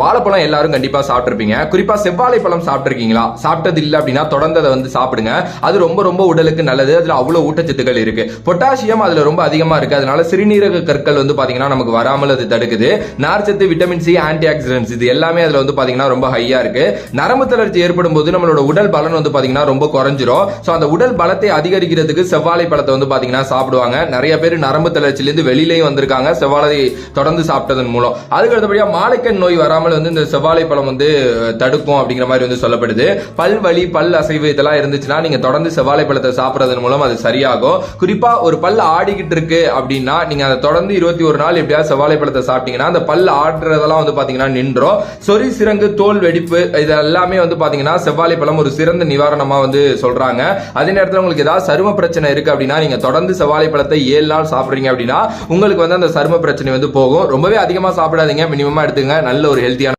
வாழைப்பழம் எல்லாரும் கண்டிப்பா சாப்பிட்டுருப்பீங்க. குறிப்பா செவ்வாழை பழம் சாப்பிட்டுருக்கீங்களா? சாப்பிட்டது இல்ல அப்படின்னா தொடர்ந்து அதை வந்து சாப்பிடுங்க. அது ரொம்ப ரொம்ப உடலுக்கு நல்லது. அதுல அவ்வளவு ஊட்டச்சத்துக்கள் இருக்கு. பொட்டாசியம் அதுல ரொம்ப அதிகமா இருக்கு. அதனால சிறுநீரக கற்கள் வந்து பாத்தீங்கன்னா நமக்கு வராமல் அது தடுக்குது. நார்ச்சத்து, விட்டமின் சி, ஆன்டி ஆக்சிடென்ட்ஸ் இது எல்லாமே அதுல வந்து பாத்தீங்கன்னா ரொம்ப ஹையா இருக்கு. நரம்பு தளர்ச்சி ஏற்படும் போது நம்மளோட உடல் பலன் வந்து பாத்தீங்கன்னா ரொம்ப குறைஞ்சிரும். சோ அந்த உடல் பலத்தை அதிகரிக்கிறதுக்கு செவ்வாழை பழத்தை வந்து பாத்தீங்கன்னா சாப்பிடுவாங்க. நிறைய பேர் நரம்பு தளர்ச்சியிலிருந்து வெளியிலையும் வந்திருக்காங்க செவ்வாழை தொடர்ந்து சாப்பிட்டதன் மூலம். அதுக்கு அடுத்தபடியா மாலைக்கண் நோய் வராமல் வந்து இந்த செவ்வாழை பழம் வந்து தடுக்கும் அப்படிங்கிற மாதிரி வந்து சொல்லப்படுது. பல் வலி, பல் அசைவு இதெல்லாம் இருந்துச்சுன்னா நீங்க தொடர்ந்து செவ்வாழை பழத்தை சாப்பிடுறதன் மூலம் அது சரியாகும். குறிப்பா ஒரு பல் ஆடிக்கிட்டு இருக்கு அப்படின்னா நீங்க அதை தொடர்ந்து 21 நாள் எப்படியாவது செவ்வாழை பழத்தை சாப்பிட்டீங்கன்னா அந்த பல் ஆடுறதெல்லாம் வந்து பாத்தீங்கன்னா நின்றோம். சொறி சிரங்கு, தோல் வெடிப்பு இது எல்லாமே வந்து பாத்தீங்கன்னா செவ்வாழை பழம் ஒரு சிறந்த நிவாரணமா வந்து சொல்றாங்க. அதே நேரத்தில் உங்களுக்கு ஏதாவது சரும பிரச்சனை இருக்கு அப்படின்னா நீங்க தொடர்ந்து செவ்வாழை பழத்தை 7 நாள் சாப்பிடுறீங்க அப்படின்னா உங்களுக்கு வந்து அந்த சரும பிரச்சனை வந்து போகும். ரொம்பவே அதிகமா சாப்பிடாதீங்க, மினிமமா எடுத்துங்க. நல்ல ஒரு ஹெல்த்